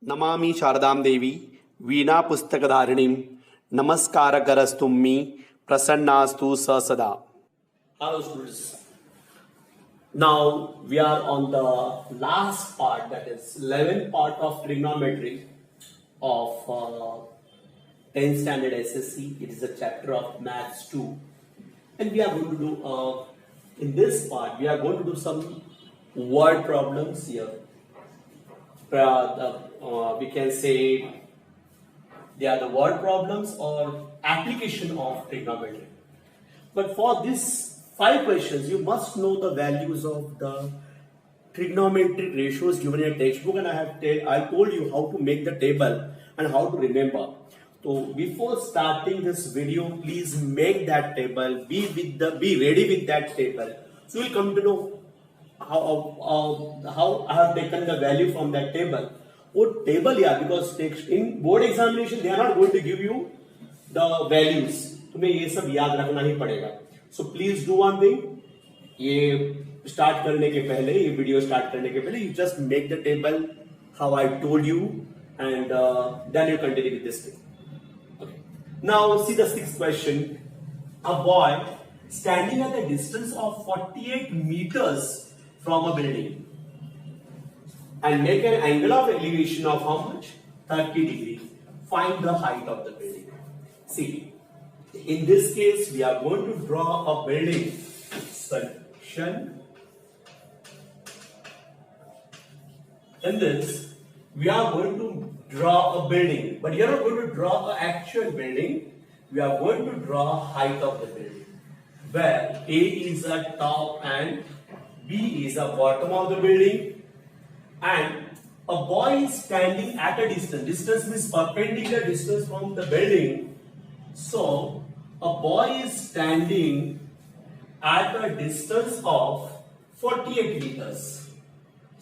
नमामि शारदां देवी वीणा पुस्तकधारिणीं नमस्कारकरस्तुम्मि प्रसन्नास्तु स सदा. Hello students. Now we are on the last part, that is 11th part of trigonometry of 10th standard SSC. It is a chapter of Maths 2, and we are going to do in this part we are going to do some word problems here. We can say they are the word problems or application of trigonometry. But for these 5 questions, you must know the values of the trigonometric ratios given in a textbook, and I told you how to make the table and how to remember. So before starting this video, please make that table. Be ready with that table. So you will come to know how I have taken the value from that table. वो table यार, because in board examination they are not going to give you the values. तुम्हें ये सब याद रखना ही पड़ेगा. So please do one thing. ये start करने के पहले, ये video start करने के पहले, you just make the table how I told you, and then you continue with this thing. Okay. Now see the 6th question. A boy standing at a distance of 48 meters from a building and make an angle of elevation of how much? 30 degrees. Find the height of the building. See, in this case, we are going to draw a building. Solution. In this, we are going to draw a building, but you are not going to draw an actual building. We are going to draw height of the building, where A is a top and B is the bottom of the building, and a boy is standing at a distance. Distance means perpendicular distance from the building. So a boy is standing at a distance of 48 meters.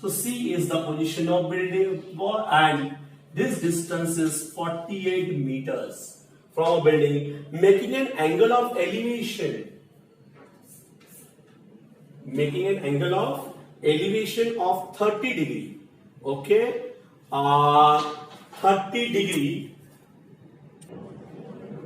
So C is the position of building, and this distance is 48 meters from a building, making an angle of elevation. Making an angle of elevation of 30 degree. Okay, 30 degree.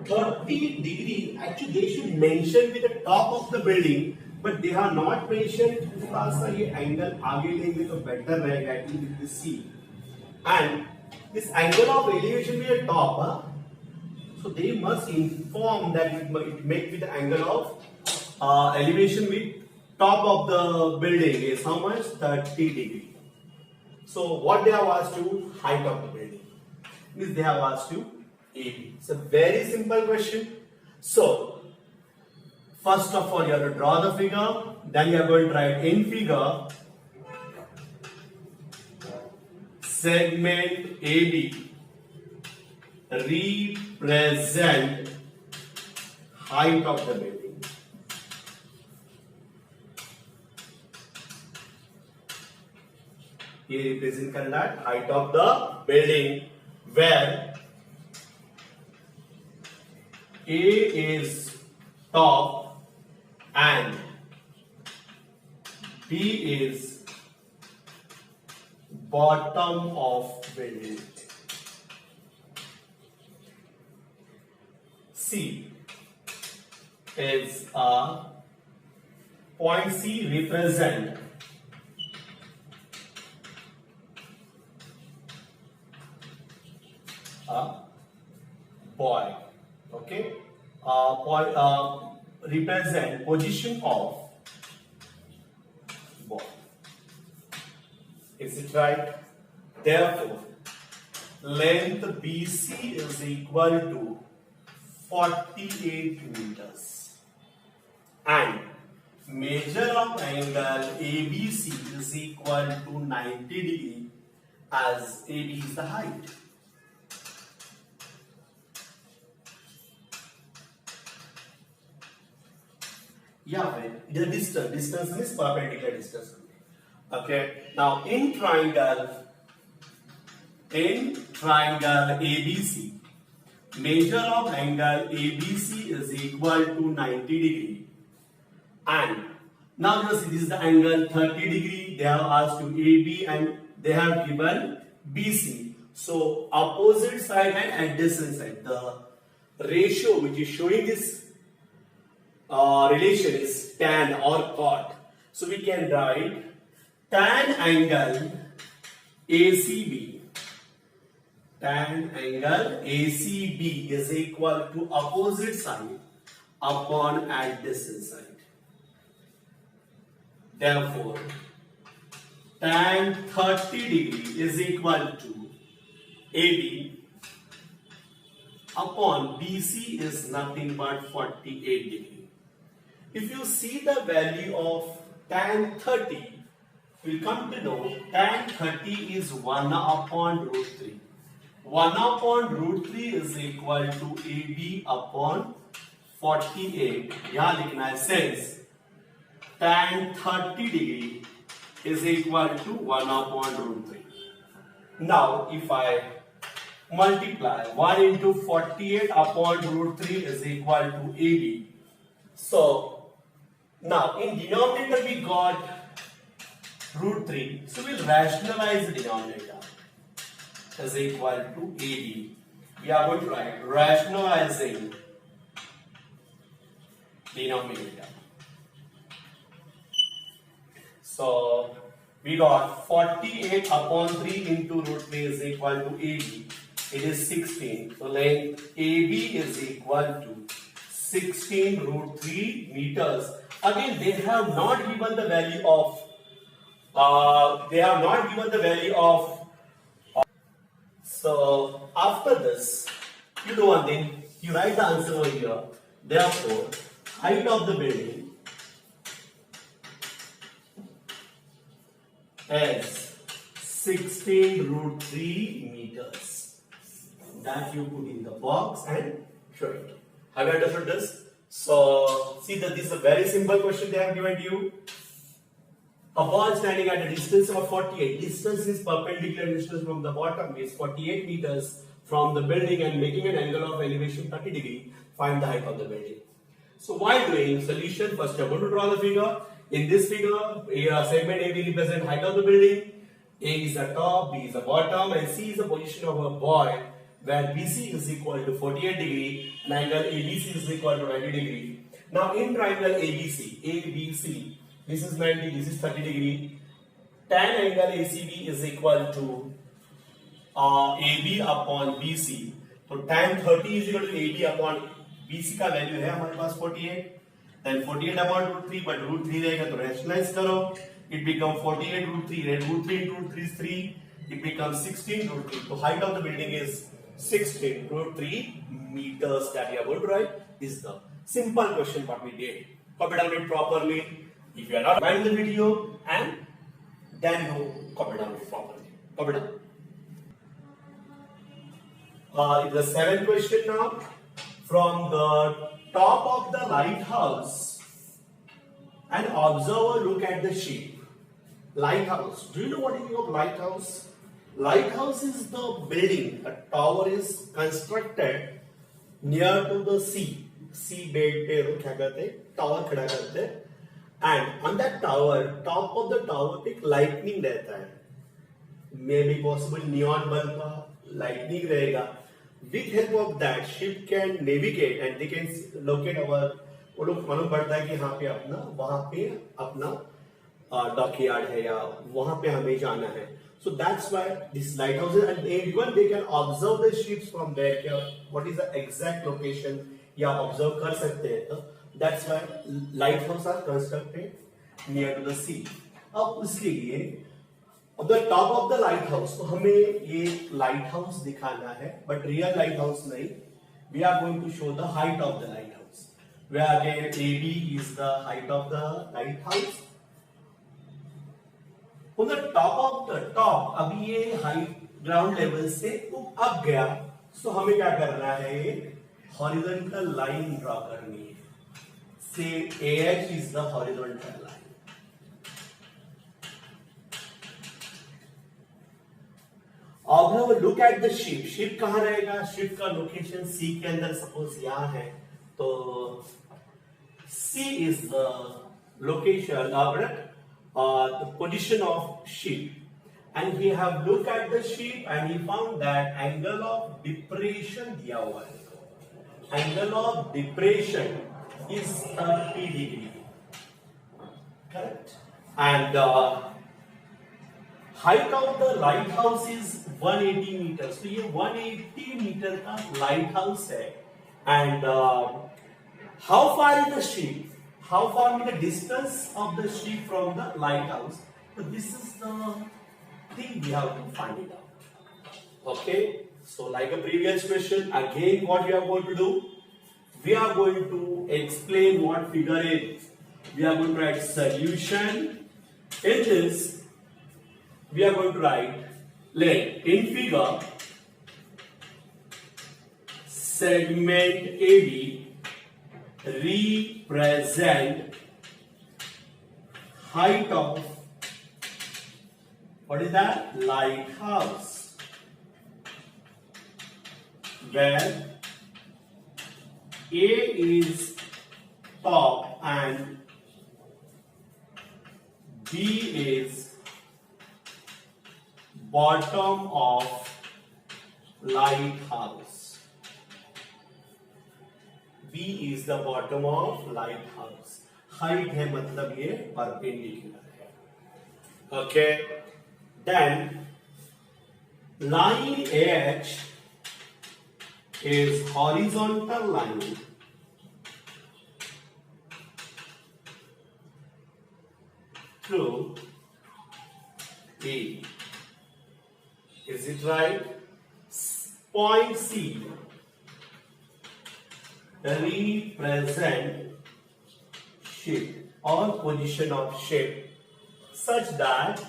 30 degree. Actually, they should mention with the top of the building, but they are not mentioned. थोड़ा सा ये angle आगे लेंगे तो better रहेगा. I think with the C. And this angle of elevation with the top. So they must inform that it make with the angle of elevation with top of the building is how much? 30 degree. So what they have asked you? Height of the building. Means they have asked you AB. It's a very simple question. So first of all, you have to draw the figure. Then you are going to write in figure segment AB represent height of the building. Here represent that height of the building, where A is top and B is bottom of building. C is point C represent boy. Okay, represent position of boy. Is it right? Therefore, length BC is equal to 48 meters, and measure of angle ABC is equal to 90 degree, as AB is the height. Yeah, the distance. Distance means perpendicular distance. Okay. Now in triangle ABC, measure of angle ABC is equal to 90 degree, and now you see this is the angle 30 degree. They have asked you AB and they have given BC. So opposite side and adjacent side, the ratio which is showing this relation is tan or cot. So we can write tan angle ACB. Tan angle ACB is equal to opposite side upon adjacent side. Therefore, tan 30 degree is equal to AB upon BC is nothing but 48 degree. If you see the value of tan 30, we'll come to know tan 30 is 1 upon root 3. 1 upon root 3 is equal to AB upon 48. यहाँ लिखना है since tan 30 degree is equal to 1 upon root 3. Now, if I multiply 1 into 48 upon root 3 is equal to AB. So, now in denominator we got root 3. So, we'll rationalize the denominator is equal to AB. We are going to write rationalizing denominator. So, we got 48 upon 3 into root 3 is equal to AB. It is 16. So, length AB is equal to 16 root 3 meters. Again, they have not given the value of so after this, you do one thing, you write the answer over here. Therefore, height of the building is 16 root 3 meters. That you put in the box and show it. Have you understood this? So, see that this is a very simple question they have given to you. A ball standing at a distance of 48. Distance is perpendicular distance from the bottom is 48 meters from the building and making an angle of elevation 30 degree. Find the height of the building. So while doing solution, first you are going to draw the figure. In this figure, segment AB represents height of the building. A is the top, B is the bottom, and C is the position of a boy, where BC is equal to 48 degree and angle ABC is equal to 90 degree. Now in triangle ABC, this is 90, this is 30 degree. Tan angle ACB is equal to AB upon BC. So tan 30 is equal to AB upon BC का value है हमारे पास 48. Then 48 upon root 3, but root 3 रहेगा तो rationalize करो. It becomes 48 root 3. Root 3 into root 3 is 3. It becomes 16 root 3. So height of the building is 16 root 3 meters that we are going to write. This is the simple question what we did. Copy down it properly. If you are not finding the video, and then you copy down it properly. Copy down. It's the seventh question now. From the top of the lighthouse, an observer look at the ship. Lighthouse. Do you know what is meaning of lighthouse? Lighthouse is the building. A tower is constructed near to the sea. Sea bed पे हम क्या करते हैं? Tower खड़ा करते हैं. And on that tower, top of the tower पे एक lightning रहता है. Maybe possible neon bulb का lightning रहेगा. With help of that, ship can navigate and they can locate our. वो लोग मालूम पड़ता है कि यहाँ पे अपना वहाँ पे अपना डॉकयार्ड है या वहाँ पे हमें जाना है. So that's why this lighthouse is, and even they can observe the ships from there. What is the exact location? या observe कर सकते हैं तो. That's why lighthouses are constructed near to the sea. अब उसके लिए on the top of the lighthouse तो हमें ये lighthouse दिखाना है, but real lighthouse नहीं. We are going to show the height of the lighthouse. Where again AB is the height of the lighthouse. On the top of the top, अभी ये height ground level से up गया, so हमें क्या करना है? Horizontal line draw करनी है. Say AH is the horizontal line. Observer look at the ship. Ship कहाँ रहेगा? Ship का location C के अंदर suppose यहाँ है, तो C is the location, the position of ship. and he have looked at the sheet and he found that angle of depression दिया हुआ है. Angle of depression is 30 degree. Correct? And height of the lighthouse is 180 meters. So ये 180 metre का lighthouse है. And how far is the ship? How far is the distance of the ship from the lighthouse? So this is the thing we have to find it out. Okay. So like a previous question, again what we are going to do? We are going to explain what figure is. We are going to write solution. In this, we are going to write, let in figure, segment AB represent height of, what is that? Lighthouse, where A is top and B is bottom of lighthouse. B is the bottom of lighthouse. Height है मतलब ये perpendicular है. Okay. Then line AH is horizontal line through A. Is it right? Point C represent shape or position of shape such that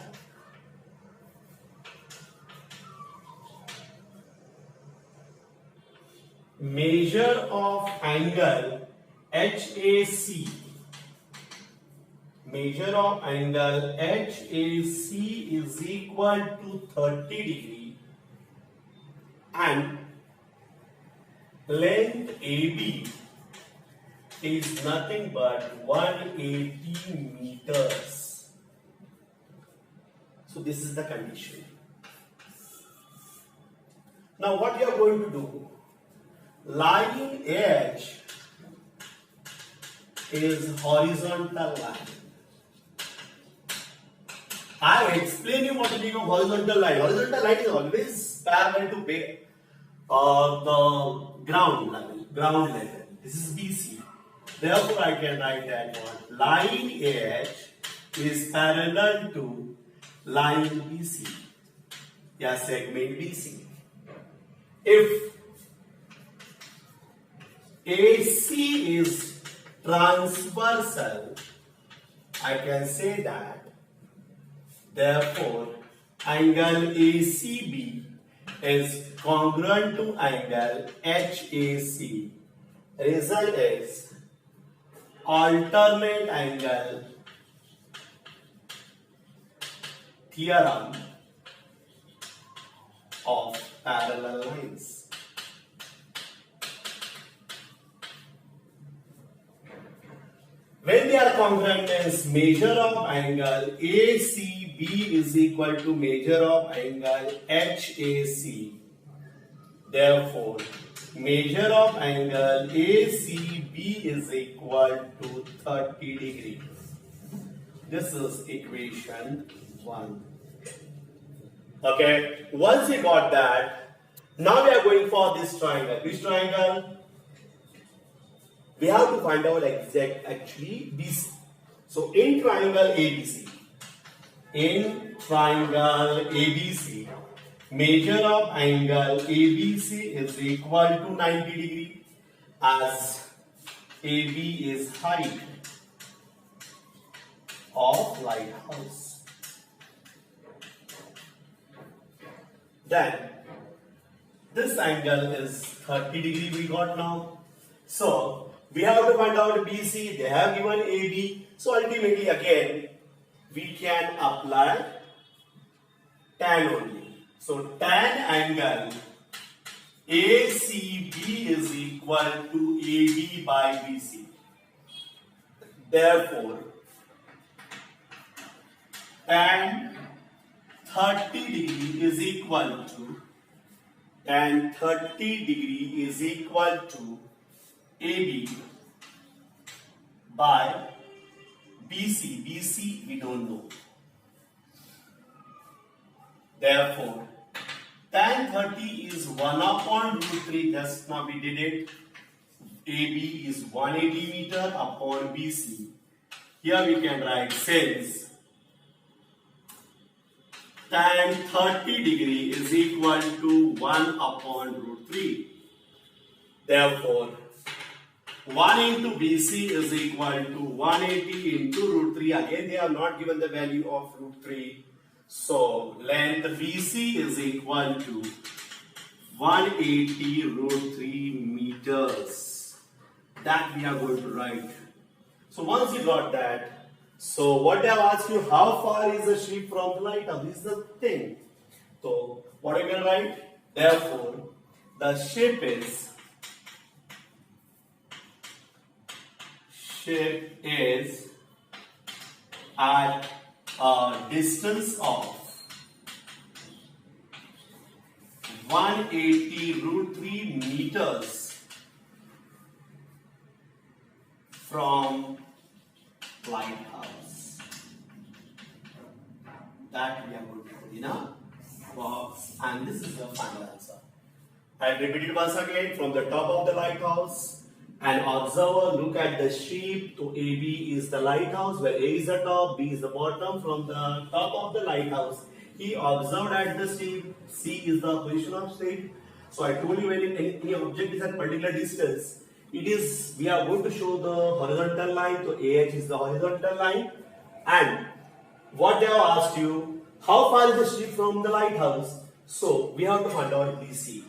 measure of angle HAC, measure of angle HAC is equal to 30 degree and length AB is nothing but 180 meters. So this is the condition. Now what you are going to do? Line edge is horizontal line. I will explain you what is meaning of horizontal line. Horizontal line is always parallel to the ground level. This is BC. Therefore, I can write that one. Line edge is parallel to line BC. Yeah, segment BC. If AC is transversal, I can say that, therefore, angle ACB is congruent to angle HAC. Result is alternate angle theorem of parallel lines. When they are congruent, means measure of angle ACB is equal to measure of angle HAC. Therefore, measure of angle ACB is equal to 30 degrees. This is equation 1. Okay, once we got that, now we are going for this triangle. Which triangle? We have to find out exact actually BC. So in triangle ABC, measure of angle ABC is equal to 90 degree as AB is height of lighthouse. Then this angle is 30 degree we got now. So we have to find out BC, they have given AB. So ultimately again, we can apply tan only. So tan angle ACB is equal to AB by BC. Therefore, tan 30 degree is equal to tan 30 degree is equal to AB by BC. BC we don't know. Therefore, tan 30 is 1 upon root 3. Just now we did it. AB is 180 meter upon BC. Here we can write since tan 30 degree is equal to 1 upon root 3. Therefore, 1 into BC is equal to 180 into root 3. Again, they have not given the value of root 3. So, length BC is equal to 180 root 3 meters. That we are going to write. So, once you got that, so what they have asked you, how far is the ship from the lighthouse? This is the thing. So, what I can write? Therefore, the ship is at a distance of 180 root 3 meters from lighthouse. That we are going to put in a box, and this is the final answer. I repeat it once again. From the top of the lighthouse, an observer look at the ship. So AB is the lighthouse, where A is the top, B is the bottom. From the top of the lighthouse, he observed at the ship. C is the position of ship. So I told you, when any object is at particular distance, it is, we are going to show the horizontal line. So AH is the horizontal line. And what they have asked you, how far is the ship from the lighthouse? So we have to find out BC.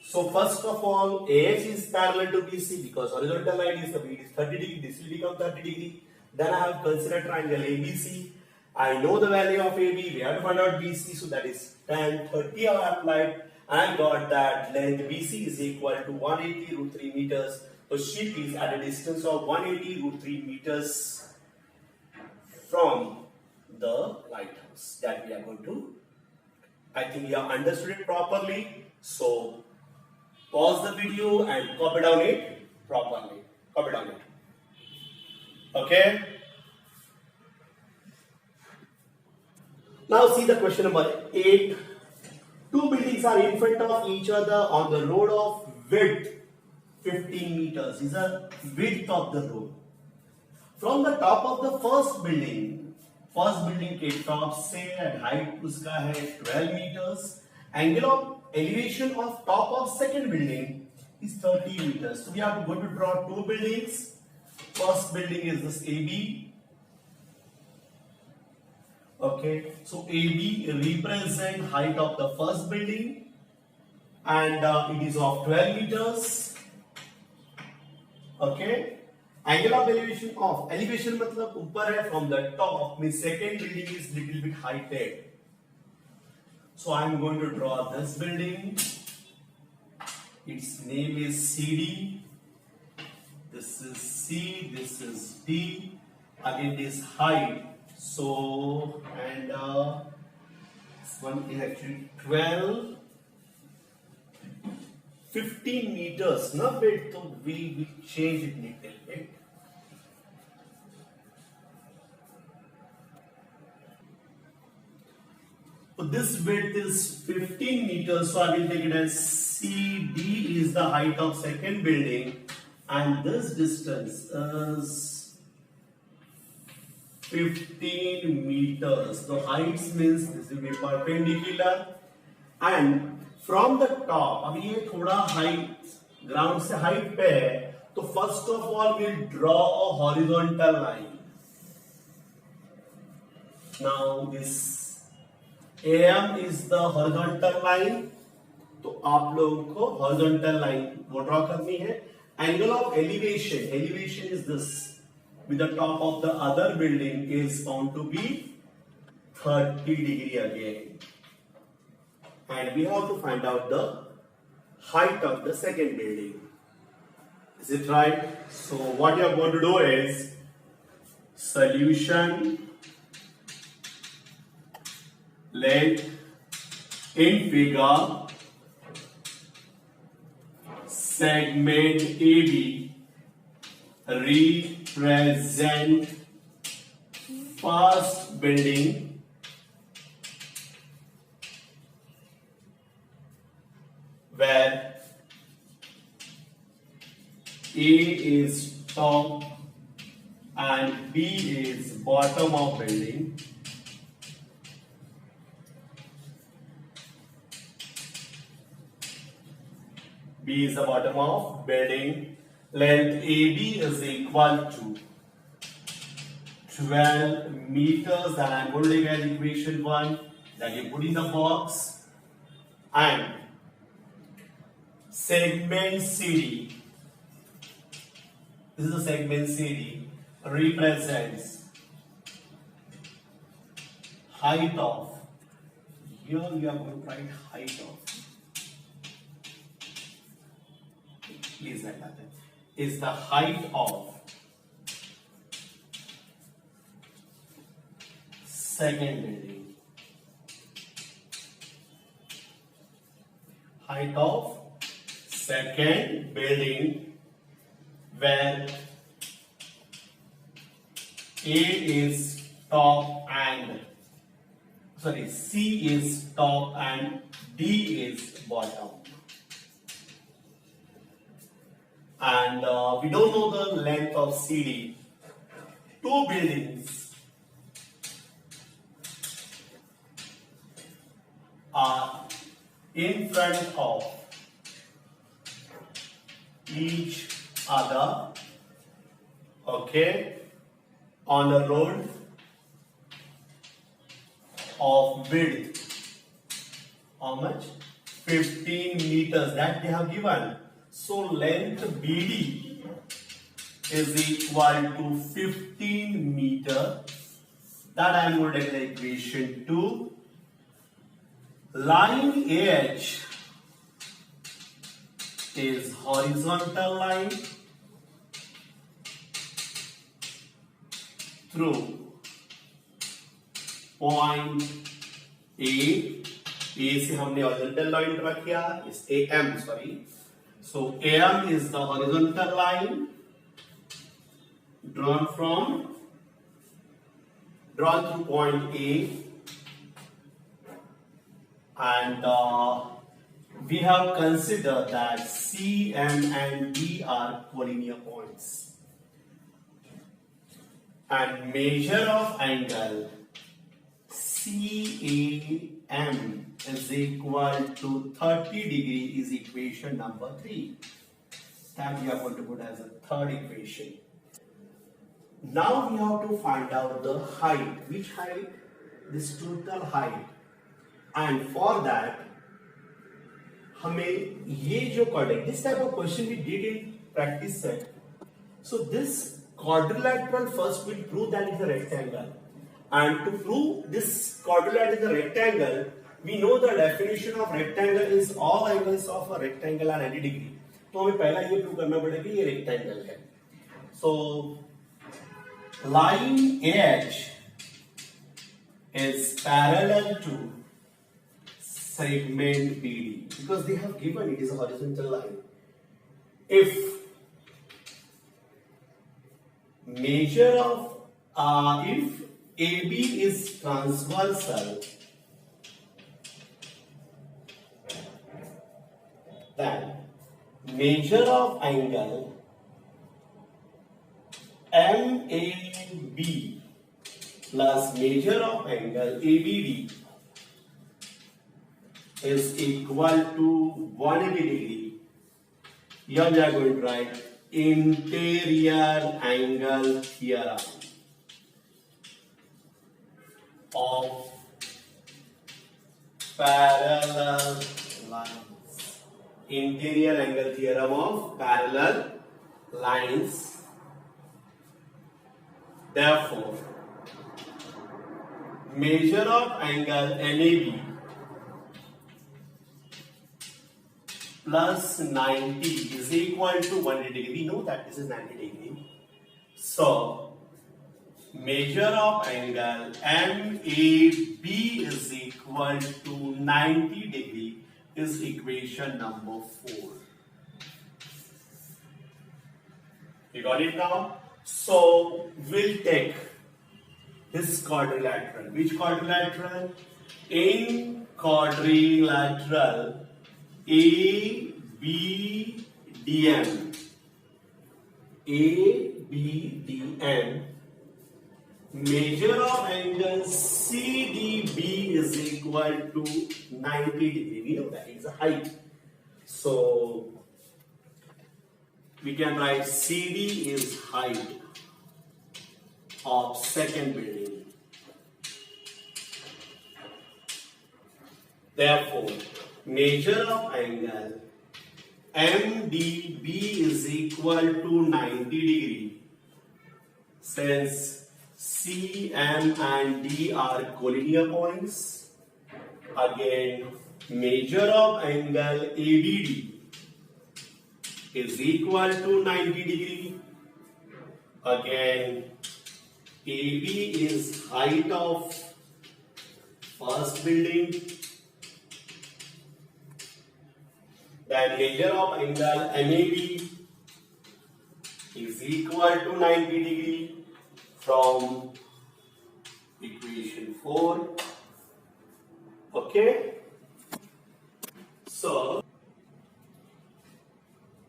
So first of all, AH is parallel to BC because horizontal line is the beat is 30 degree. This will become 30 degree. Then I have considered triangle ABC. I know the value of AB. We have to find out BC. So that is tan 30 I have applied. I got that length BC is equal to 180 root 3 meters. So ship is at a distance of 180 root 3 meters from the lighthouse. That we are going to. I think you have understood it properly. So pause the video and copy down it properly. Copy down it. Okay. Now see the question number 8. Two buildings are in front of each other on the road of width 15 meters. Is the width of the road. From the top of the first building के top से and height उसका है 12 meters. Angle of elevation of top of second building is 30 meters. So we are going to draw two buildings. First building is this AB. Okay, so AB represent height of the first building, and it is of 12 meters. Okay, angle of elevation मतलब ऊपर है from the top. Means second building is little bit heighted. So I am going to draw this building. Its name is CD. This is C. This is D. Again, this height. So, and this one is actually 12, 15 meters. Not bit, so we will change it little bit. So this width is 15 meters. So I will take it as CD is the height of second building, and this distance is 15 meters. The heights means this will be perpendicular, and from the top, अब ये थोड़ा height ground से height पे है, तो first of all we'll draw a horizontal line. Now this AM is the horizontal line, तो आप लोगों को horizontal line वो draw करनी है. Angle of elevation is this. With the top of the other building is found to be 30 degree again. And we have to find out the height of the second building. Is it right? So what you are going to do is solution let in figure segment AB represent first building where A is top and B is bottom of building. B is the bottom of building. Length AB is equal to 12 meters. That I'm going to take as equation 1 that you put in the box. And segment CD, this is the segment CD, represents height of, here we are going to write height of, please write that, is the height of second building. Height of second building where A is top and C is top and D is bottom. And we don't know the length of CD. Two buildings are in front of each other, okay, on a road of width, how much? 15 meters that they have given. So length BD is equal to 15 meter. That I am going to take the equation 2. Line AH is horizontal line through point A से हमने horizontal line draw किया, is AM, sorry. So AM is the horizontal line drawn through point A, and we have considered that C, M and D are collinear points, and measure of angle CAM is equal to 30 degree is equation number 3. That we are going to put as a third equation. Now we have to find out the height. Which height? This total height. And for that, हमें ये जो quadrant, this type of question we did in practice set. So this quadrilateral first will prove that it's a rectangle. And to prove this quadrilateral is a rectangle, we know the definition of rectangle is all angles of a rectangle are 90 degree. तो हमें पहला ये prove करना पड़ेगा कि ये rectangle है. So line AH is parallel to segment BD because they have given it is a horizontal line. If measure of if AB is transversal, then measure of angle MAB plus measure of angle ABD is equal to 180 degree. Here we are going to write interior angle theorem of parallel lines. Interior angle theorem of parallel lines. Therefore, measure of angle NAB plus 90 is equal to 180 degree. We know that this is 90 degree. So, measure of angle MAB is equal to 90 degree is equation number 4. You got it now? So we'll take this quadrilateral. Which quadrilateral? In quadrilateral ABDM. ABDM. Measure of angle CDB is equal to 90 degree. We know that it's a height. So we can write CD is height of second building. Therefore, measure of angle MDB is equal to 90 degree. Since CM and D are collinear points, again measure of angle ABD is equal to 90 degree. Again, AB is height of first building. Then measure of angle MAB is equal to 90 degree from equation 4. Okay. So,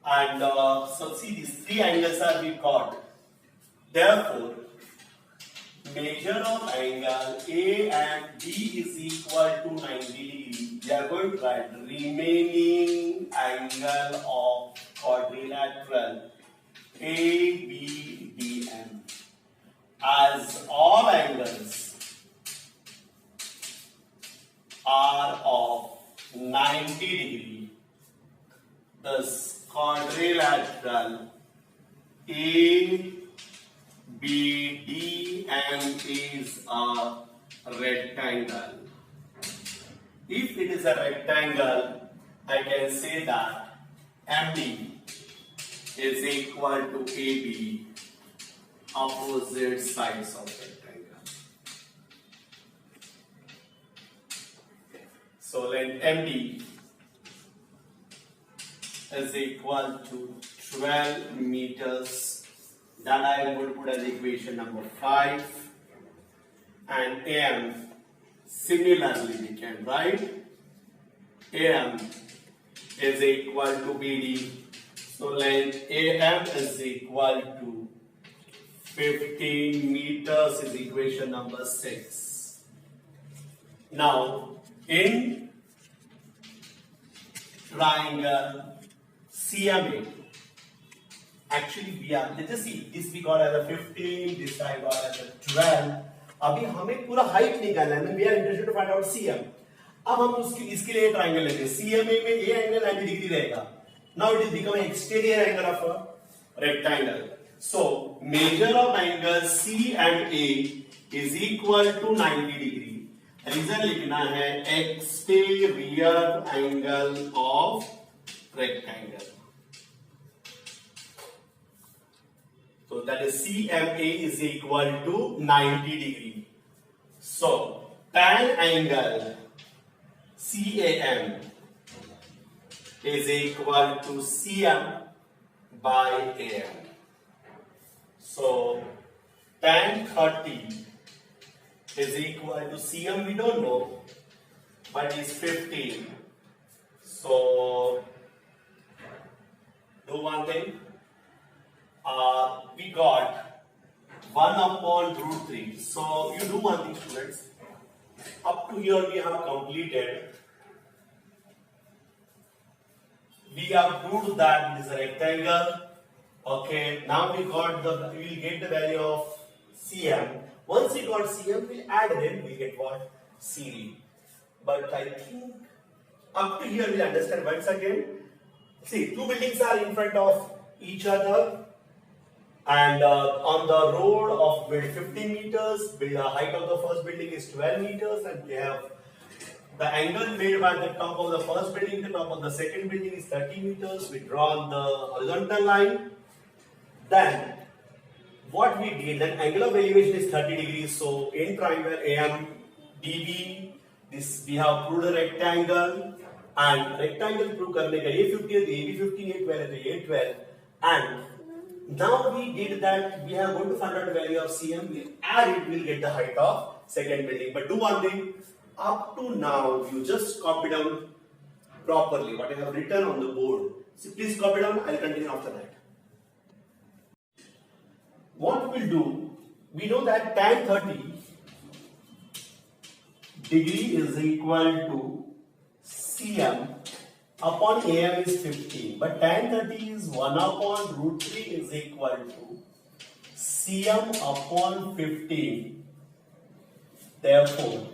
and so see these three angles are we got. Therefore, measure of angle A and B is equal to 90 degree. We are going to write remaining angle of quadrilateral ABDM. As all angles are of 90 degree, thus quadrilateral ABDM is a rectangle. If it is a rectangle, I can say that MD is equal to AB, opposite sides of rectangle. So length MD is equal to 12 meters. That I am going to put as equation number 5. And AM, similarly we can write AM is equal to BD. So length AM is equal to 15 meters is equation number 6. Now in triangle CMA, actually we are, let us see, this we got as a 15, this I got as a 12. अभी हमें पूरा height निकालना है, we are interested to find out CM. अब हम इसके लिए triangle लेते हैं. CMA में ये एंगल 90 डिग्री रहेगा. Now it is becoming exterior angle of a rectangle. So measure of angle CMA is equal to 90 degree. Reason लिखना है exterior angle of rectangle. So that is CMA is equal to 90 degree. So tan angle CAM is equal to CM by AM. So tan 30 is equal to CM, we don't know, but it's 15. So do one thing. We got 1 upon root 3. So you do one thing, students. Up to here we have completed. We have proved that it is a rectangle. Okay. Now we will get the value of CM. Once we got CM, we'll add it in. We get what? CD. But I think up to here we'll understand once again. See, two buildings are in front of each other. And on the road of 15 meters, the height of the first building is 12 meters, and they have the angle made by the top of the first building, the top of the second building is 30 meters. We draw on the horizontal line. Then what we did, then angle of elevation is 30 degrees. So in triangle AMDB, this we have proved a rectangle, and rectangle prove करने का ये 50 है, ये भी 15, ये 12 है, तो ये 12, and now we did that. We are going to find out the value of CM. We add it, we'll get the height of second building. But do one thing. Up to now, you just copy down properly what I have written on the board. So please copy down. I'll continue after that. What we'll do, we know that tan 30 degree is equal to CM upon AM is 15. But tan 30 is 1 upon root 3 is equal to CM upon 15. Therefore,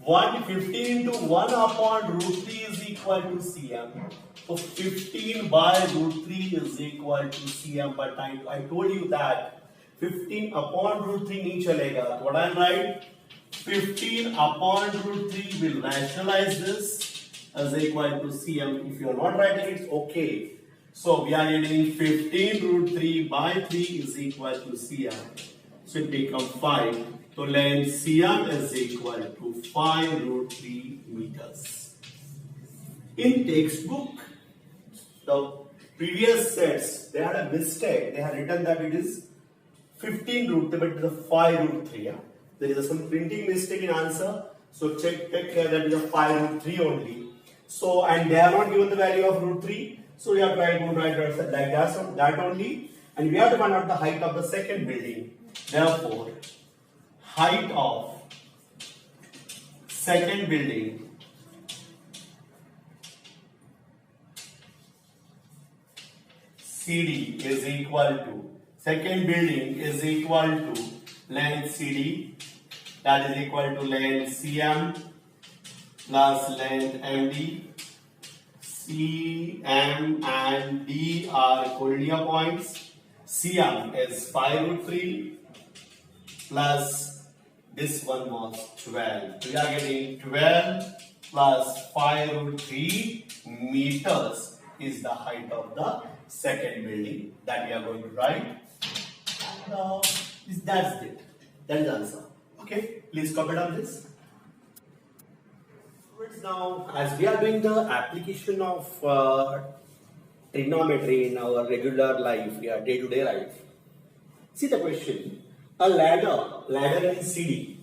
15 into 1 upon root 3 is equal to CM. So 15 by root 3 is equal to CM. But I told you that 15 upon root 3 nahi chalega. What I write? 15 upon root 3 will rationalize this as equal to CM. If you are not writing, it's okay. So we are getting 15 root 3 by 3 is equal to CM. So it becomes 5. So length CM is equal to 5 root 3 meters. In textbook, the previous sets, they had a mistake. They had written that it is 15 root 3, but it is a 5 root 3. Yeah? There is some printing mistake in answer. So take care that it is a 5 root 3 only. So, and they have not given the value of root 3. So we have to write like that only. And we have to find out the height of the second building. Therefore, height of second building CD is equal to, second building is equal to length CD, that is equal to length CM plus length MD. CM and D are cornea points. CM is 5 root 3 plus this one was 12. We are getting 12 plus 5 root 3 meters is the height of the second building that we are going to write. And that's it. That is the answer. Okay, please comment on this. Now, as we are doing the application of trigonometry in our regular life, day-to-day life, see the question. A ladder in CD,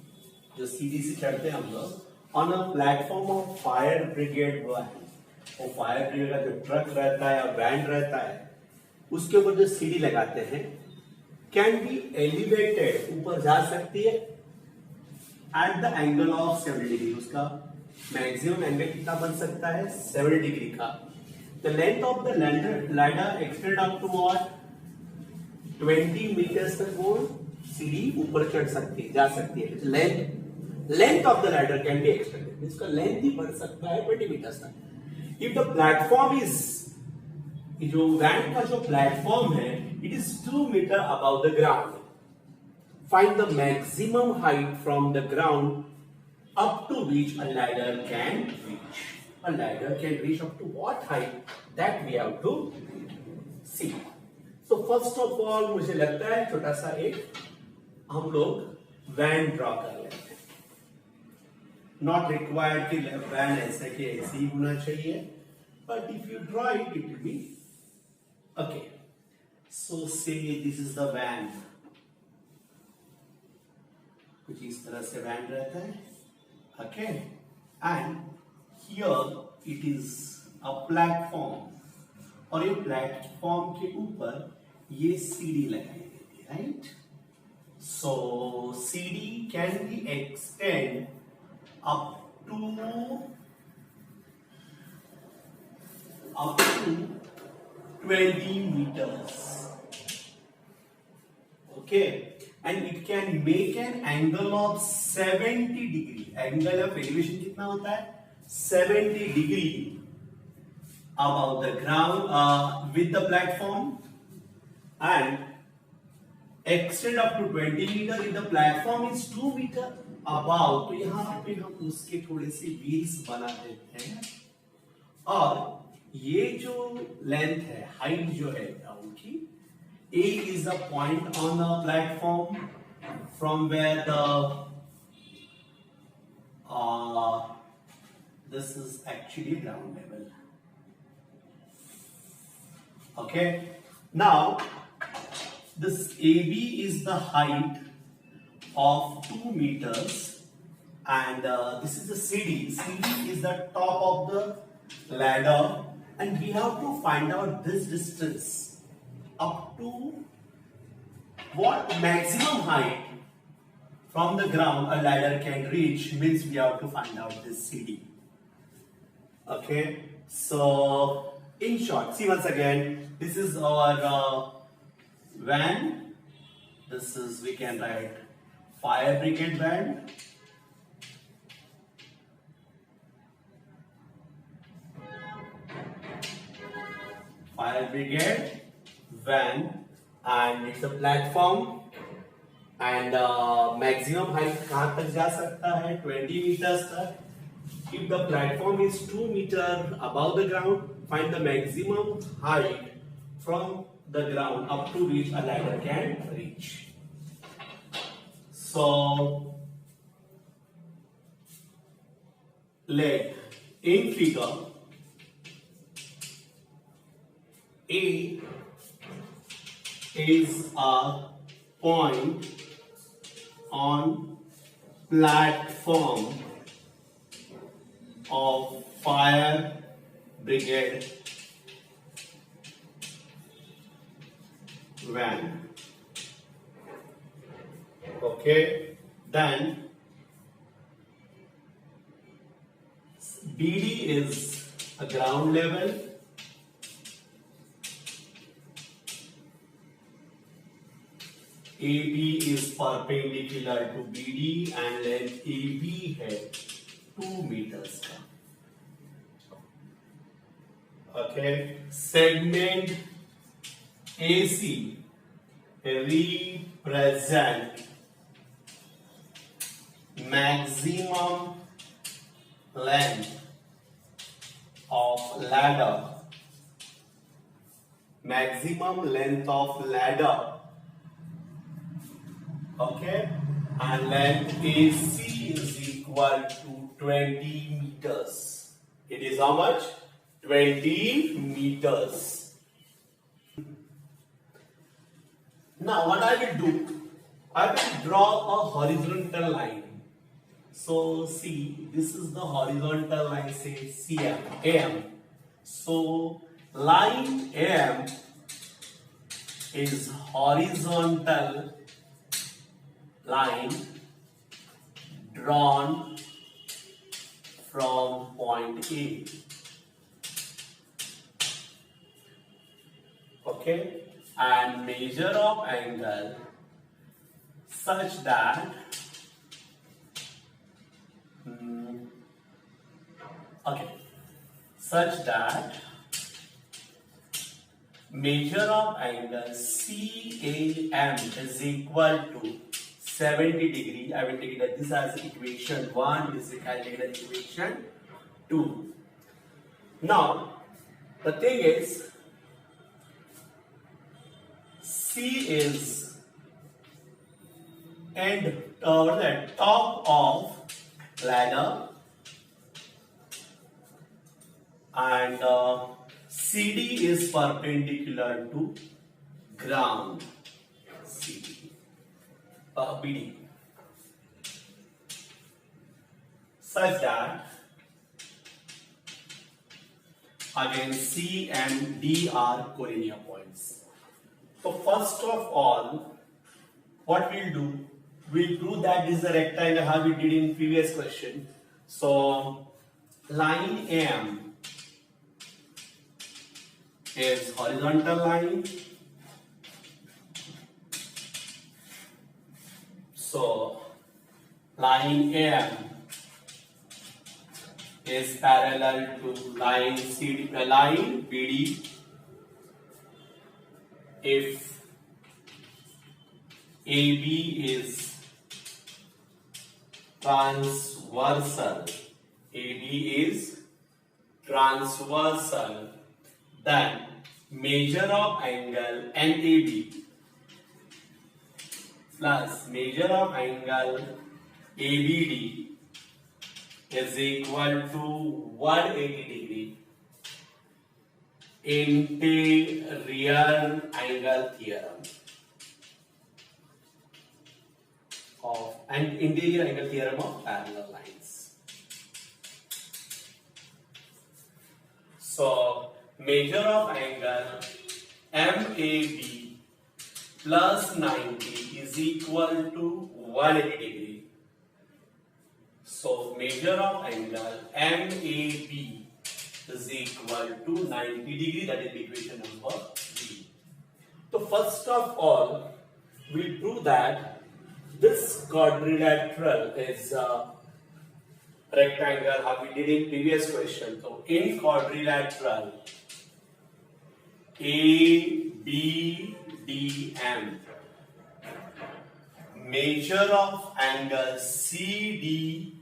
जो CD से चढ़ते हैं हम लोग, on a platform of fire brigade van, और fire brigade का जो truck रहता है या वैन रहता है, उसके ऊपर जो CD लगाते हैं, can be elevated, ऊपर जा सकती है, at the angle of 70 degree. उसका मैक्सिमम एंगल कितना बन सकता है? 70 डिग्री का. The length of the ladder extend up to what? 20 meters तक वो सीढ़ी ऊपर चढ़ सकती है, जा सकती है. Length of the ladder can be extended. इसका लेंथ ही बढ़ सकता है 20 meters तक. If the platform is, जो वैन का जो प्लेटफॉर्म है, it is 2 meter above the ground. Find the maximum height from the ground up to which a ladder can reach. A ladder can reach up to what height? That we have to see. So first of all, मुझे लगता है छोटा सा एक हम लोग van draw कर लेते हैं. Not required कि वैन ऐसे के ऐसे ही होना चाहिए, but if you draw it, it will be okay. So say this is the van. कुछ इस तरह से वैन रहता है. Okay, and here it is a platform, और ये प्लेटफॉर्म के ऊपर ये सीढ़ी लगाई गई है, right? So CD can be extend up to 20 meters. Okay. And it can make an angle of 70 degree. Angle of elevation कितना होता है? 70 degree above the ground with the platform, and extend up to 20 meter. If the platform is 2 meter above, तो यहाँ पे हम उसके थोड़े से व्हील्स बना देते हैं, और ये जो लेंथ है, हाइट जो है ग्राउंड की, is the point on the platform from where the this is actually ground level. Okay. Now this AB is the height of 2 meters, and this is the CD. CD is the top of the ladder, and we have to find out this distance up to what maximum height from the ground a ladder can reach. Means we have to find out this CD. Okay, so in short, see once again, this is our van. This is, we can write fire brigade van. Fire brigade van, and it's a platform, and maximum height कहाँ तक जा सकता है? 20 meters तक. If the platform is 2 meters above the ground, find the maximum height from the ground up to which a ladder can reach. So, let in figure A is a point on platform of fire brigade van. Okay, then BD is a ground level. AB is perpendicular to BD and length AB है 2 meters का. Okay, segment AC represent maximum length of ladder. Maximum length of ladder. Okay, and length AC is equal to 20 meters. It is how much? 20 meters. Now what I will do, I will draw a horizontal line. So see, this is the horizontal line, say CM, AM. So line AM is horizontal line drawn from point A. Okay, and measure of angle such that measure of angle CAM is equal to 70 degree. I will take this as equation 1, this I will take it as equation 2. Now, the thing is, C is end or the top of ladder, and CD is perpendicular to ground. CD, BD, such that again C and D are cornea points. So first of all, what we'll do, we'll do that this is a rectangle how we did in previous question. So line AM is horizontal line. So line AM is parallel to line CD, line BD. If AB is transversal, AB is transversal, then measure of angle NAB plus measure of angle ABD is equal to 180 degree interior angle theorem of and interior angle theorem of parallel lines. So measure of angle MAB plus 90 is equal to 180 degree. So measure of angle MAB is equal to 90 degree. That is equation number 3. So first of all, we prove that this quadrilateral is a rectangle, how we did in previous question. So in quadrilateral ABDM, measure of angle CDB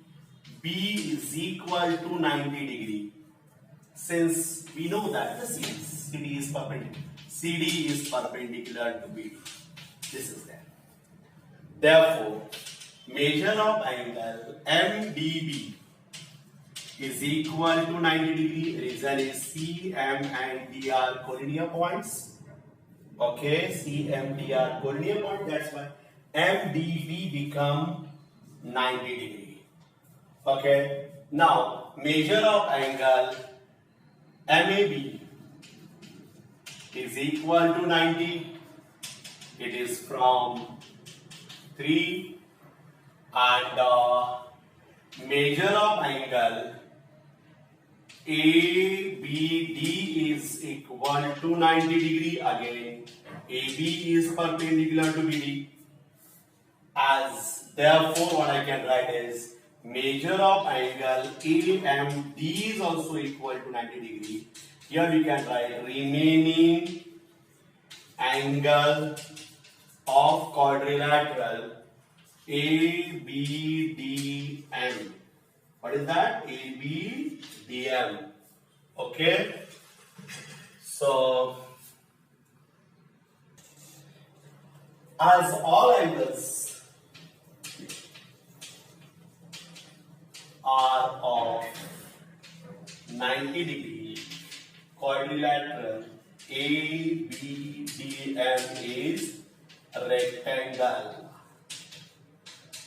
is equal to 90 degree. Since we know that the CD is perpendicular to BD. This is there. Therefore, measure of angle MDB is equal to 90 degree. Reason is CM and D are collinear points. Okay, CM, D are collinear points. That's why MDB become 90 degree. Okay. Now, measure of angle MAB is equal to 90. It is from 3, and measure of angle ABD is equal to 90 degree. Again, AB is perpendicular to BD. As therefore, what I can write is measure of angle AMD is also equal to 90 degree. Here we can write remaining angle of quadrilateral ABDM. What is that? ABDM. Okay. So, as all angles are of 90 degree, quadrilateral ABDM is a rectangle.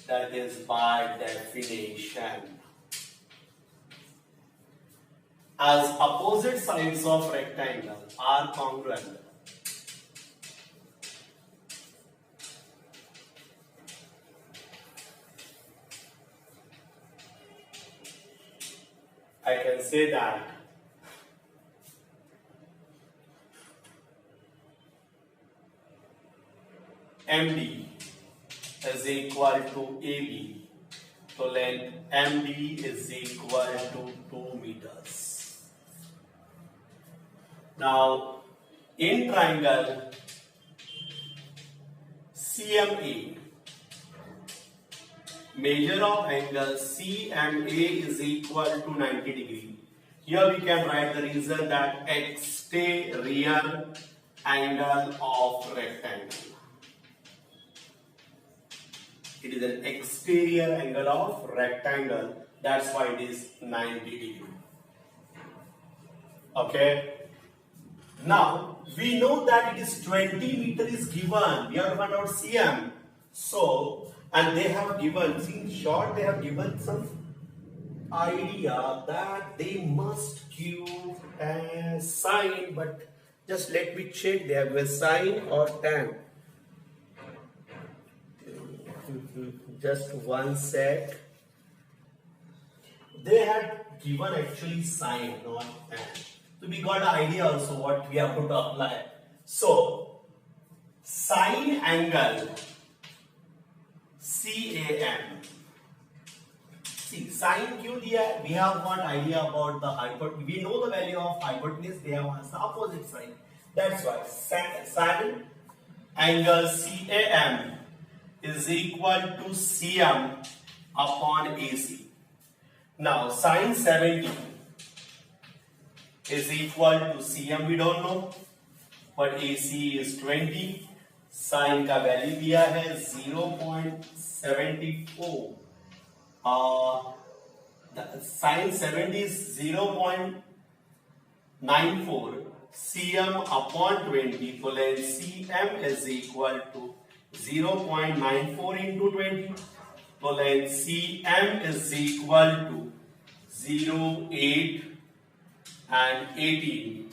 That is by definition. As opposite sides of rectangle are congruent, I can say that MD is equal to AB. So length MD is equal to 2 meters. Now, in triangle CMA, measure of angle CMA is equal to 90 degree. Here we can write the reason that exterior angle of rectangle. It is an exterior angle of rectangle. That's why it is 90 degree. Okay. Now we know that it is 20 meter is given. We have to find out CM. So, and they have given, see in short, they have given some idea that they must give a sign, but just let me check. They have a sign or tan. Just one sec. They had given actually sign, not tan. So we got an idea also what we have to apply. So sine angle CAM. See, sine क्यों दिया है? We have got idea about the hypotenuse. We know the value of hypotenuse. They have asked the opposite side. That's why sine angle CAM is equal to CM upon AC. Now sine 70 is equal to CM. We don't know, but AC is 20. Sign का value दिया है 0.74, sign 70 is 0.94 cm upon 20, तो length cm is equal to 0.94 into 20, तो length cm is equal to 0, 8 and 18,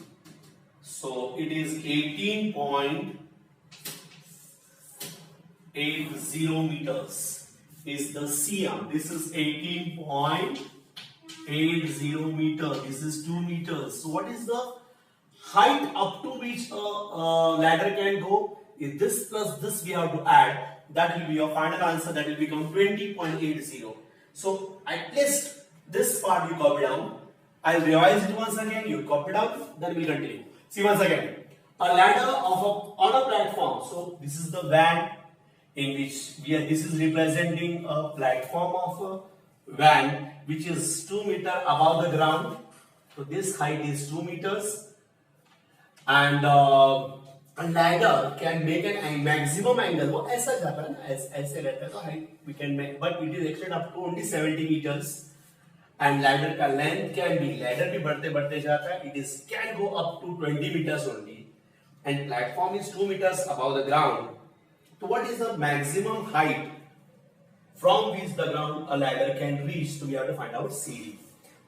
so it is 18.80 meters is the cm. This is 18.80 meters. This is 2 meters. So what is the height up to which a ladder can go? Is this plus this we have to add? That will be your final answer. That will become 20.80. So at least this part you copy down. I'll revise it once again. You copy down. Then we'll continue. See once again. A ladder on a platform. So this is the van in which this is representing a platform of a van which is 2 meters above the ground. So this height is 2 meters, and a ladder can make a maximum angle. वो ऐसा जाता है ना, ऐसे रहता है तो height we can make, but it is extended up to only 70 meters. And ladder का length can be, ladder भी बढ़ते बढ़ते जाता है, it is can go up to 20 meters only, and platform is 2 meters above the ground. So what is the maximum height from which the ground a ladder can reach? So we have to find out CD.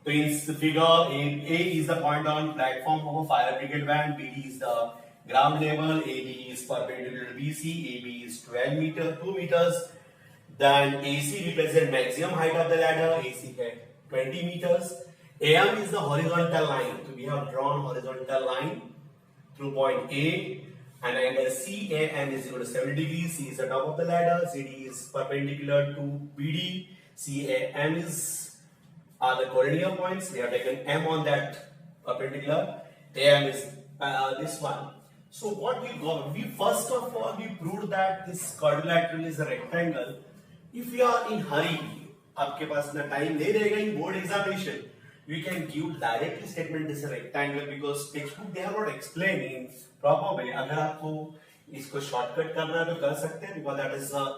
So in the figure, A is the point on platform of a fire brigade van, BD is the ground level, AB is perpendicular to BC, AB is 2 meters. Then AC represents maximum height of the ladder, AC is 20 meters. AM is the horizontal line. So we have drawn horizontal line through point A. And angle CAM is equal to 70 degrees. C is the top of the ladder. CD is perpendicular to BD. CAM is the coordinate points. We have taken M on that perpendicular. AM is this one. So what we got? We first of all we proved that this quadrilateral is a rectangle. If you are in hurry, आपके पास ना time नहीं रहेगा in board examination, we can give directly statement this is a rectangle because textbook they have not explained in proper way. अगर आपको इसको shortcut करना है तो कर सकते हैं because that is a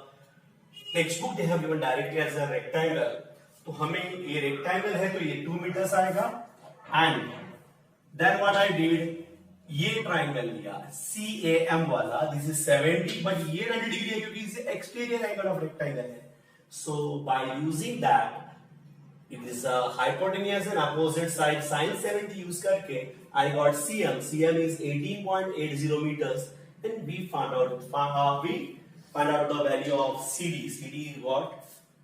textbook they have given directly as a rectangle. तो हमें ये rectangle है तो ये 2 meters आएगा, and then what I did, ये triangle लिया CAM वाला, this is 70 but ये 90 degree है क्योंकि इसे exterior angle of rectangle है. So by using that, it is a hypotenuse and opposite side sin 70 use करके I got CM. CM is 18.80 meters. Then we found out the value of CD. CD is what?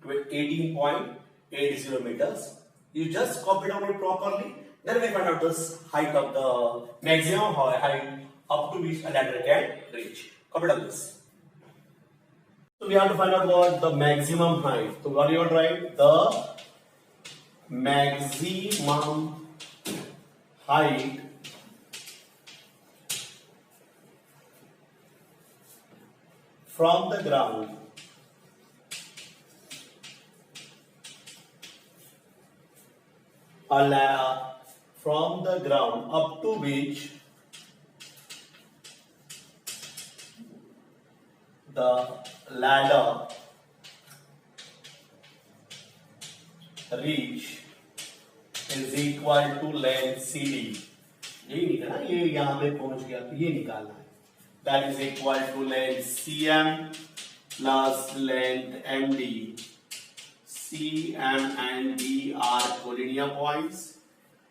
18.80 meters. You just copy down it properly. Then we find out this height of the maximum height up to which a ladder can reach. Copy down this. So we have to find out what the maximum height. So what you want to write? The maximum height from the ground from the ground up to which the ladder reach is equal to length CD. ये निकालना, ये यहाँ पे पहुंच गया तो ये निकालना है. That is equal to length CM plus length MD. CM and D are collinear points.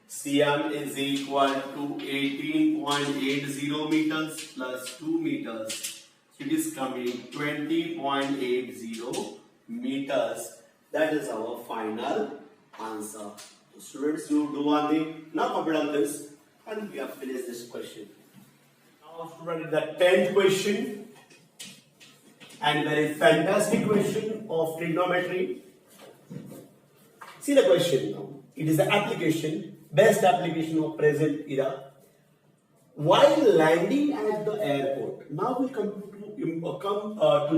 CM is equal to 18.80 meters plus 2 meters. It is coming 20.80 meters. That is our final answer. So students, you do one thing. Now copy down this and we have finished this question. Now student, the 10th question and very fantastic question of trigonometry. See the question now. It is the application, best application of present era. While landing at the airport, now we come to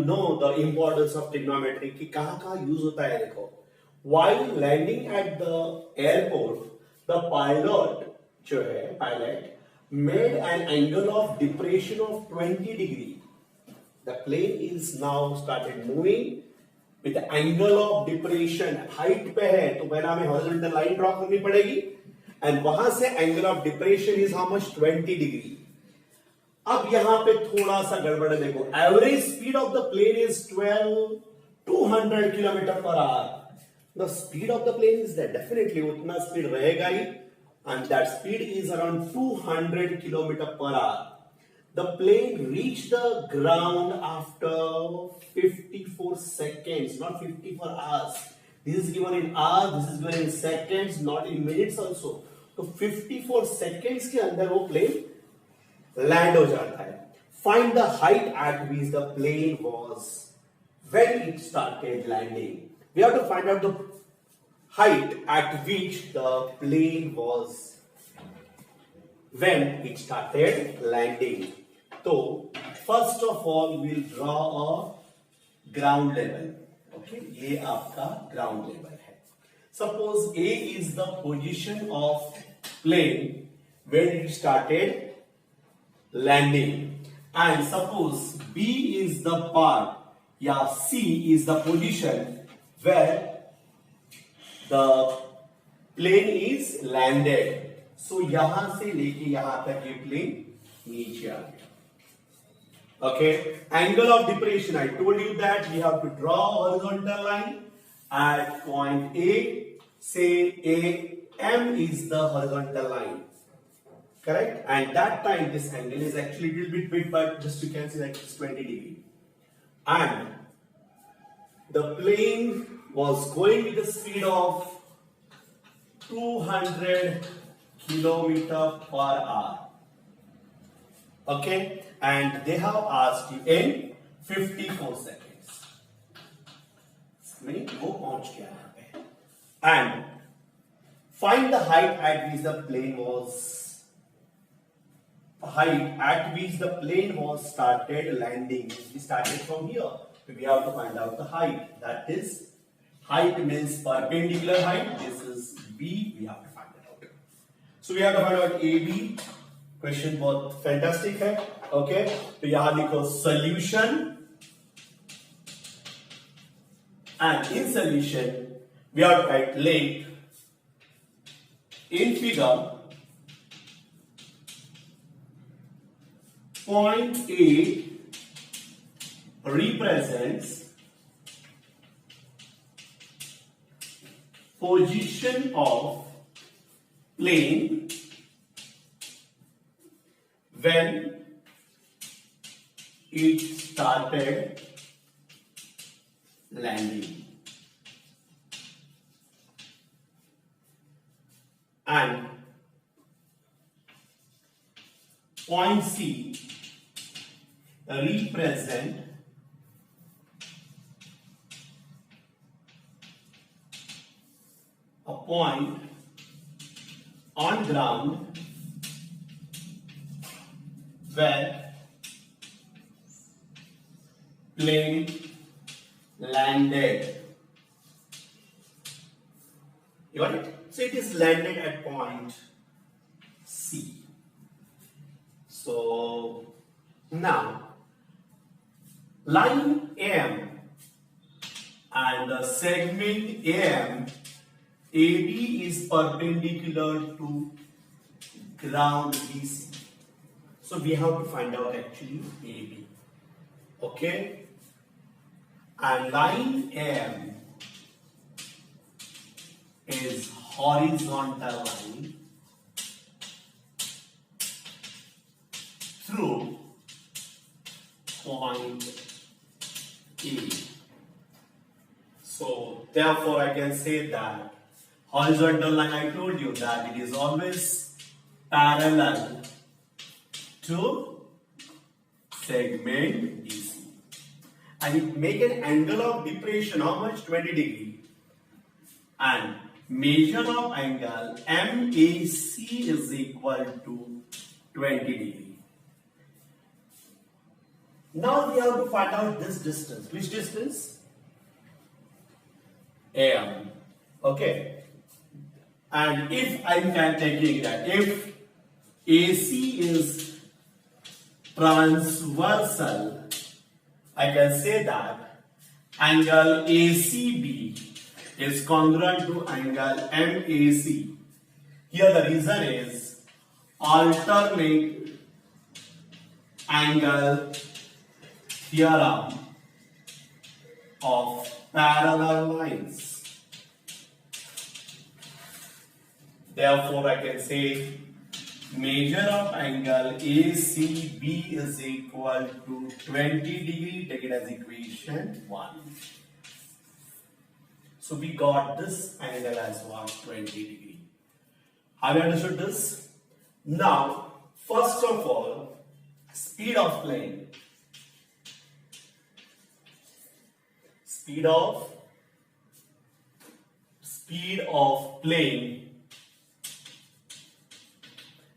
know the importance of trigonometry कि कहाँ use होता है देखो. While landing at the airport, the pilot made an angle of depression of 20 degree The plane is now started moving with the angle of depression. Height पे है तो पहले हमें horizontal line draw करनी पड़ेगी and वहां से angle of depression is how much 20 degree. अब यहां पे थोड़ा सा गड़बड़ है, देखो average speed of the plane is 200 kilometre per hour. The speed of the plane is that, definitely उतना स्पीड रहेगा ही and that speed is around 200 kilometre per hour. The plane reached the ground after 54 seconds, not 54 hours. This is given in hours, this is given in seconds, not in minutes also. तो 54 seconds के अंदर वो plane land हो जाता है. Find the height at which the plane was when it started landing. We have to find out the height at which the plane was when it started landing. So first of all we'll draw a ground level. Okay, ये आपका ground level है. Suppose A is the position of plane when it started landing, and suppose B is the part या C is the position where the plane is landed. So यहां से लेके यहां तक ये plane नीचे आ गया. Okay, angle of depression, I told you that we have to draw a horizontal line at point A. Say AM is the horizontal line, correct? And that time this angle is actually a little bit big, but just you can see that it's 20 degree. And the plane was going with the speed of 200 kilometer per hour. Okay, and they have asked you in 54 seconds. मैंने वो पहुंच गया यहाँ पे. And find the height at which the plane was. Height at which the plane was started landing. We started from here. So we have to find out the height. That is, height means perpendicular height. This is B. We have to find it out. So we have to find out AB. Question बहुत fantastic है. Okay, तो यहां लिखो solution, and in solution we are write let in figure point A represents position of plane when it started landing, and point C represent a point on ground where plane landed. You got it? So it is landed at point C. So now line AM and the segment AM, AB is perpendicular to ground BC. So we have to find out actually AB. Okay, and line M is horizontal line through point A. So therefore I can say that horizontal line, I told you that it is always parallel to segment DC, and it make an angle of depression how much? 20 degree, and measure of angle MAC is equal to 20 degree. Now we have to find out this distance. Which distance? AM. Okay, and if I'm taking that, if AC is transversal I can say that angle ACB is congruent to angle MAC. Here the reason is alternate angle theorem of parallel lines. Therefore, I can say measure of angle ACB is equal to 20 degree. Take it as equation 1. So we got this angle as what? 20 degree. Have you understood this? Now, first of all, speed of plane. Speed of plane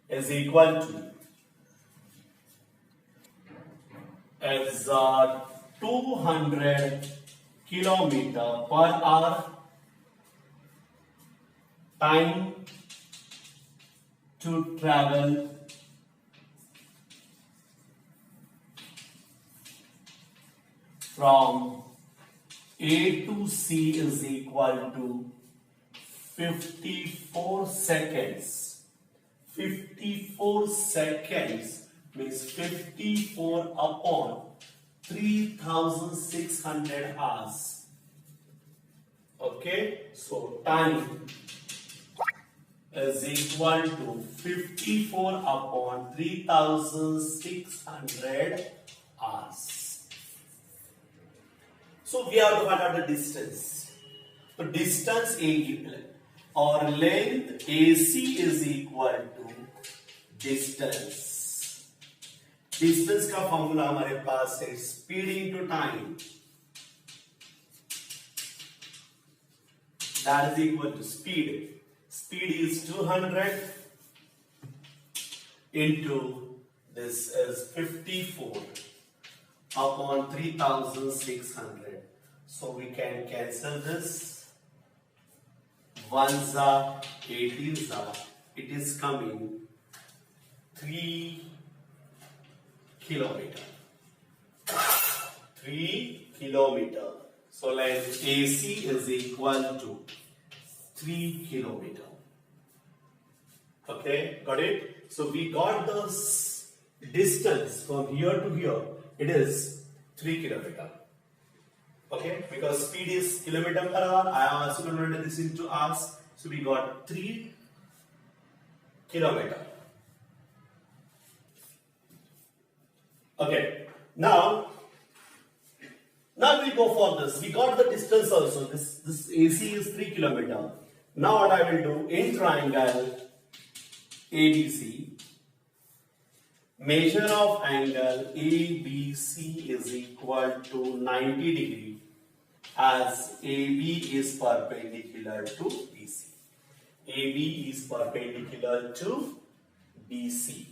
is equal to 200 kilometer per hour. Time to travel from A to C is equal to 54 seconds. 54 seconds means 54 upon 3600 hours. Okay, so time is equal to 54 upon 3600 hours. So we have to find out the distance. So distance or length AC is equal to distance. Distance का formula हमारे पास है speed into time, that is equal to speed. Speed is 200 into this is 54 upon 3600. So we can cancel this. 1s are 18s are. It is coming 3 kilometer. 3 kilometer. So length AC is equal to 3 kilometer. Okay, got it? So we got this distance from here to here. It is 3 kilometer. Okay, because speed is kilometer per hour. I also converted this into hours. So we got 3 kilometer. Okay, now we'll go for this. We got the distance also. This AC is 3 kilometer. Now what I will do in triangle ABC, measure of angle ABC is equal to 90 degree as AB is perpendicular to BC. AB is perpendicular to BC.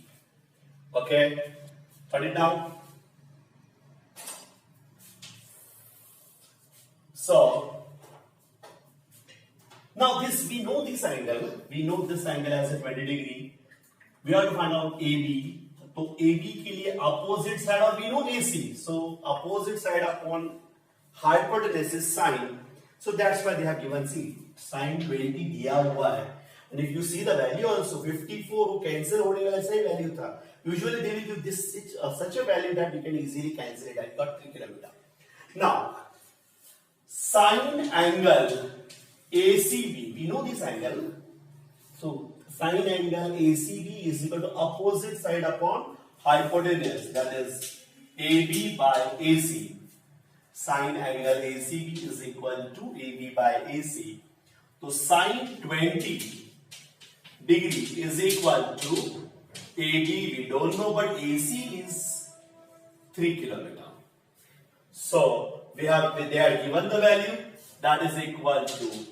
Okay, put it down. So now this we know this angle. We know this angle as a 20 degree. We have to find out AB. So AB के लिए opposite side और we know AC. So opposite side upon hypotenuse is sine. So that's why they have given C. Sine 20 दिया हुआ है. And if you see the value also 54 वो cancel होने वाला सही value था. Usually they will give this such a value that you can easily cancel it. I got 3 kilometer. Now sine angle ACB, we know this angle. So sine angle ACB is equal to opposite side upon hypotenuse, that is AB by AC. Sine angle ACB is equal to AB by AC. So sine 20 degree is equal to AB, we don't know, but AC is 3 kilometer. So they are given the value that is equal to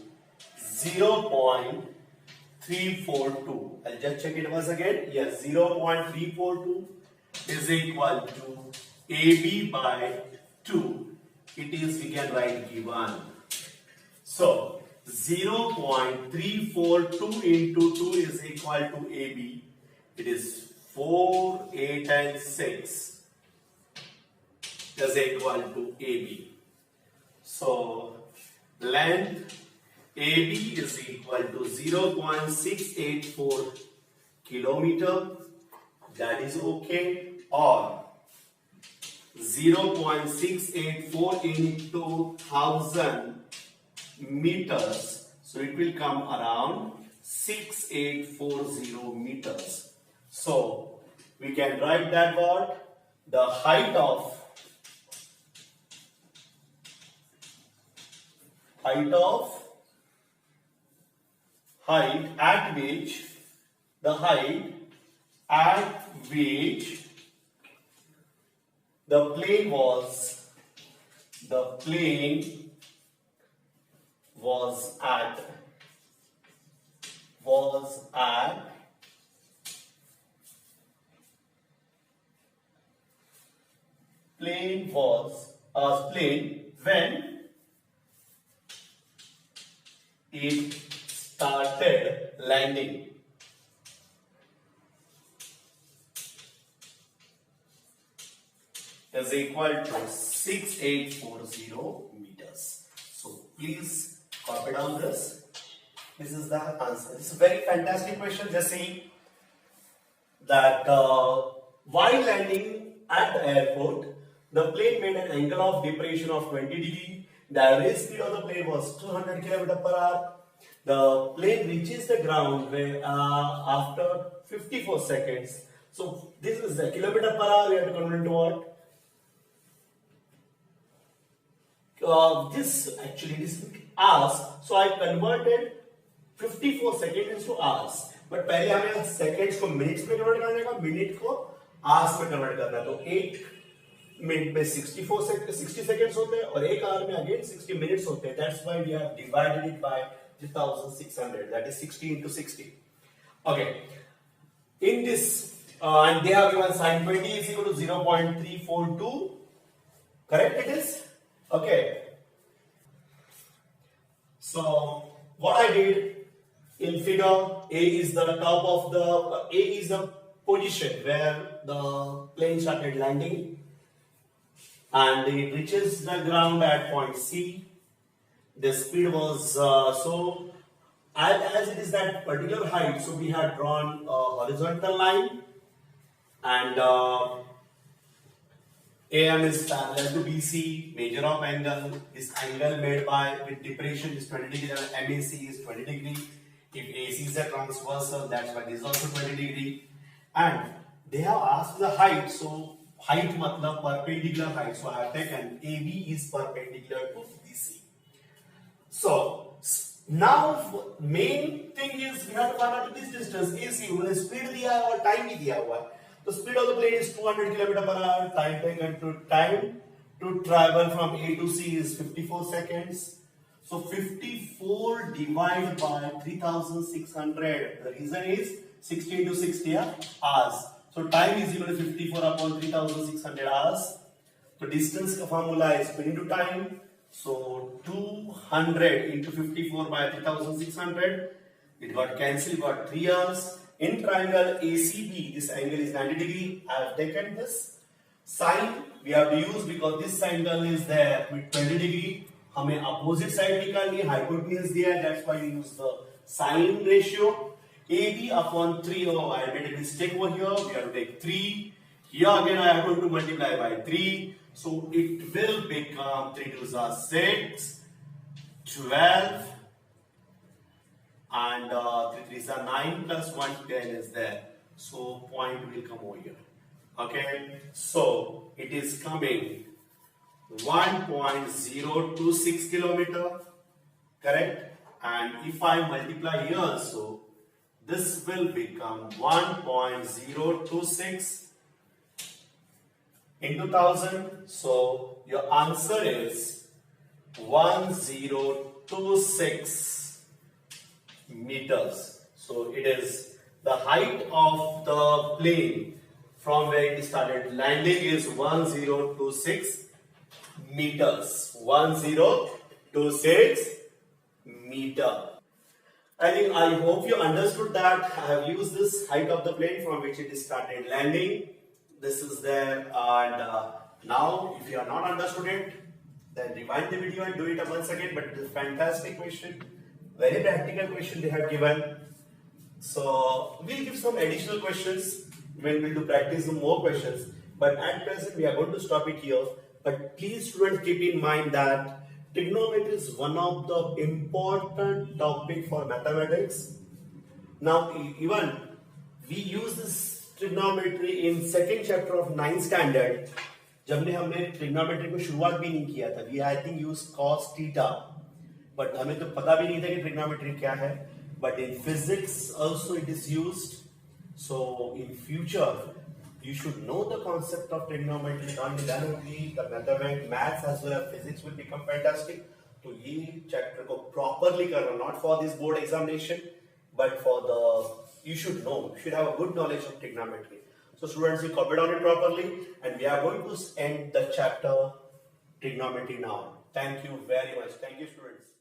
0.342. I'll just check it once again. Yes, 0.342 is equal to AB by 2. It is, we can write given. So 0.342 into 2 is equal to AB. It is 4, 8 and 6. is equal to AB. So length AB is equal to 0.684 kilometer. That is okay. Or 0.684 into 1000 meters. So it will come around 6840 meters. So we can write that what? The height at which the plane was at plane when it started landing. Is equal to 6840 meters. So please copy down this. This is the answer. This is a very fantastic question. Just see that while landing at the airport, the plane made an angle of depression of 20 degrees. The average speed of the plane was 200 km per hour. The plane reaches the ground after 54 seconds. So this is a kilometer per hour. We have to convert into what? This hours. So I converted 54 seconds into hours. But पहले हमें seconds को minutes में convert करने का, minute को hours में convert करना है. तो 8 मिनट में 60 seconds होते हैं और 1 hour में again 60 minutes होते हैं. That's why we have divided it by 3600. That is 60 into 60. Okay. In this, and they have given sin 20 is equal to 0.342. Correct it is? Okay. So what I did in figure, A is the top of A is the position where the plane started landing, and it reaches the ground at point C. The speed was as it is that particular height, so we had drawn a horizontal line, and AM is parallel to BC, measure of angle. This angle made with depression is 20 degree, and MAC is 20 degree. If AC is a transversal, that's why this is also 20 degree. And they have asked the height, so height matlab perpendicular height. So I have taken AB is perpendicular to BC. So now main thing is we have to find out this distance AC. उन्होंने speed दिया है और time भी दिया हुआ है. The speed of the plane is 200 km per hour. Time to travel from A to C is 54 seconds. So 54 divided by 3600. The reason is 60 into 60 hours. So time is equal to 54 upon 3600 hours. So distance ka formula is speed into time. So 200 into 54 by 3600. It got cancelled. Got 3 hours. In triangle ACB, this angle is 90 degree. I have taken this sine. We have to use because this angle is there with 20 degree. हमें opposite side निकालनी है, hypotenuse दिया है. That's why we use the sine ratio. AB upon 3. Oh, I made a mistake over here. We have to take 3. Here again I am going to multiply by 3. So it will become 3 2s are 6, 12. And 3 3s are 9 plus 1 10 is there. So point will come over here. Okay. So it is coming 1.026 kilometer. Correct. And if I multiply here, so this will become 1.026 into 1000. So your answer is 1026 meters. So it is the height of the plane from where it started landing is 1026 meters. 1026 meter. I hope you understood that. I have used this height of the plane from which it started landing. This is there, and Now, if you are not understood it, then rewind the video and do it once again. But it is a fantastic question, very practical question they have given. So we'll give some additional questions when we'll do practice more questions. But at present, we are going to stop it here. But please, students, keep in mind that trigonometry is one of the important topic for mathematics. Now, even we use this trigonometry in second chapter of 9th standard. जब हमने trigonometry को शुरुआत भी नहीं किया था. We I think use cos theta, but हमें तो पता भी नहीं था कि trigonometry क्या है. But in physics also it is used. So in future you should know the concept of trigonometry. Then only the mathematics, maths as well as physics will become fantastic. तो ये chapter को properly करना, not for this board examination, but for the you should know, you should have a good knowledge of trigonometry. So students, you copied on it properly, and we are going to end the chapter trigonometry now. Thank you very much. Thank you, students.